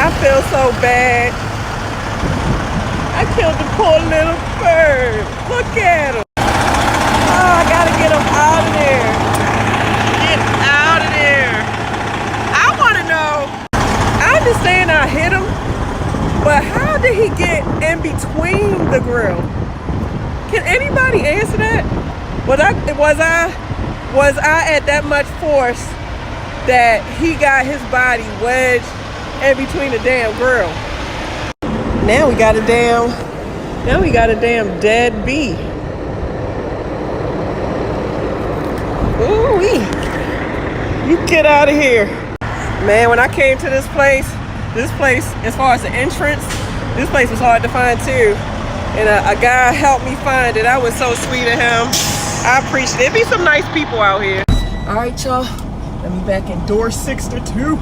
I feel so bad. I killed the poor little bird. Look at him. Oh, I gotta get him out of there. Get out of there. I wanna know. I understand I hit him, but how did he get in between the grill? Can anybody answer that? Was I at that much force that he got his body wedged in between the damn grill? Now we got a damn dead bee. Ooh-wee. You get out of here. Man, when I came to this place, as far as the entrance, this place was hard to find too. And a guy helped me find it. I was so sweet of him. I appreciate it. There be some nice people out here. All right, y'all. Let me back in door 62.